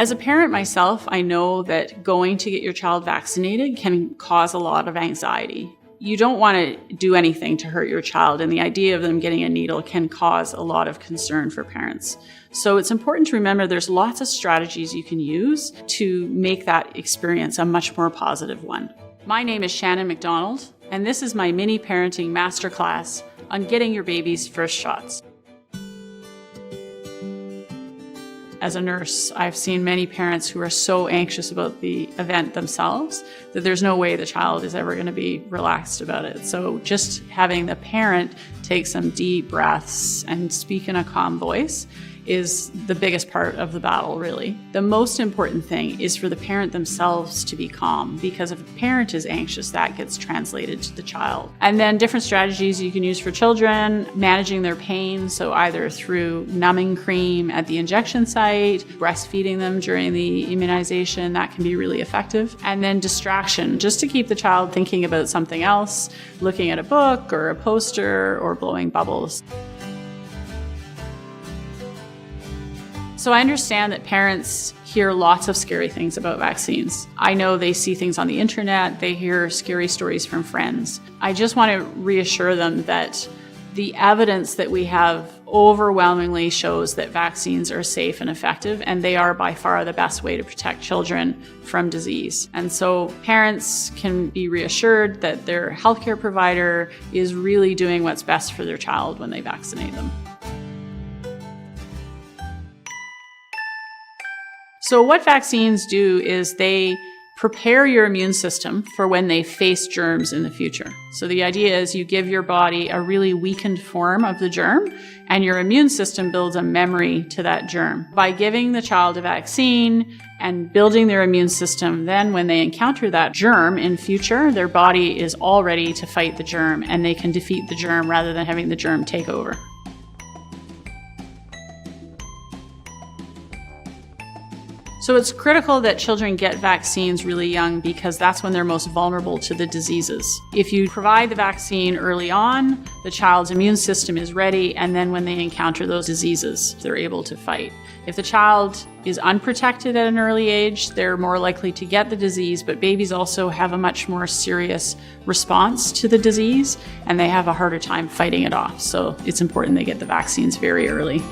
As a parent myself, I know that going to get your child vaccinated can cause a lot of anxiety. You don't want to do anything to hurt your child, and the idea of them getting a needle can cause a lot of concern for parents. So it's important to remember there's lots of strategies you can use to make that experience a much more positive one. My name is Shannon Macdonald, and this is my mini parenting masterclass on getting your baby's first shots. As a nurse, I've seen many parents who are so anxious about the event themselves that there's no way the child is ever going to be relaxed about it. So just having the parent take some deep breaths and speak in a calm voice is the biggest part of the battle, really. The most important thing is for the parent themselves to be calm, because if a parent is anxious, that gets translated to the child. And then different strategies you can use for children, managing their pain, so either through numbing cream at the injection site, breastfeeding them during the immunization, that can be really effective. And then distraction, just to keep the child thinking about something else, looking at a book or a poster or blowing bubbles. So I understand that parents hear lots of scary things about vaccines. I know they see things on the internet, they hear scary stories from friends. I just want to reassure them that the evidence that we have overwhelmingly shows that vaccines are safe and effective, and they are by far the best way to protect children from disease. And so parents can be reassured that their healthcare provider is really doing what's best for their child when they vaccinate them. So what vaccines do is they prepare your immune system for when they face germs in the future. So the idea is you give your body a really weakened form of the germ, and your immune system builds a memory to that germ. By giving the child a vaccine and building their immune system, then when they encounter that germ in future, their body is all ready to fight the germ, and they can defeat the germ rather than having the germ take over. So it's critical that children get vaccines really young, because that's when they're most vulnerable to the diseases. If you provide the vaccine early on, the child's immune system is ready, and then when they encounter those diseases, they're able to fight. If the child is unprotected at an early age, they're more likely to get the disease, but babies also have a much more serious response to the disease, and they have a harder time fighting it off. So it's important they get the vaccines very early.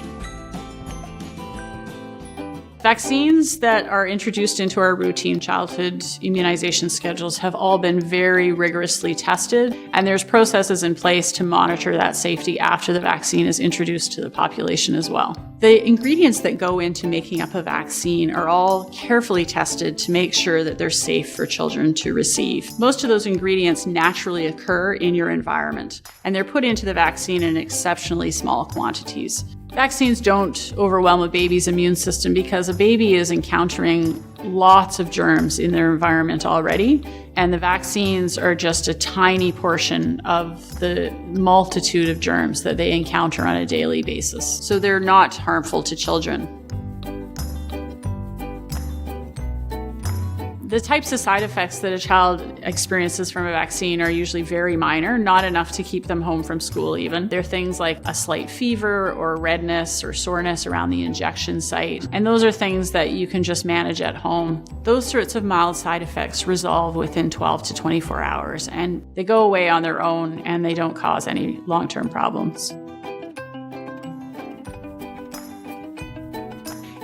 Vaccines that are introduced into our routine childhood immunization schedules have all been very rigorously tested, and there's processes in place to monitor that safety after the vaccine is introduced to the population as well. The ingredients that go into making up a vaccine are all carefully tested to make sure that they're safe for children to receive. Most of those ingredients naturally occur in your environment, and they're put into the vaccine in exceptionally small quantities. Vaccines don't overwhelm a baby's immune system because a baby is encountering lots of germs in their environment already, and the vaccines are just a tiny portion of the multitude of germs that they encounter on a daily basis. So they're not harmful to children. The types of side effects that a child experiences from a vaccine are usually very minor, not enough to keep them home from school even. They're things like a slight fever or redness or soreness around the injection site. And those are things that you can just manage at home. Those sorts of mild side effects resolve within 12 to 24 hours, and they go away on their own, and they don't cause any long-term problems.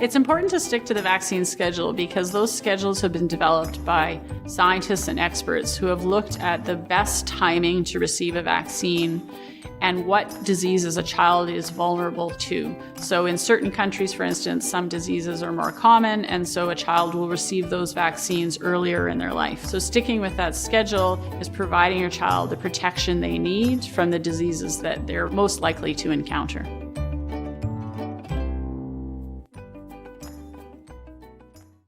It's important to stick to the vaccine schedule because those schedules have been developed by scientists and experts who have looked at the best timing to receive a vaccine and what diseases a child is vulnerable to. So in certain countries, for instance, some diseases are more common, and so a child will receive those vaccines earlier in their life. So sticking with that schedule is providing your child the protection they need from the diseases that they're most likely to encounter.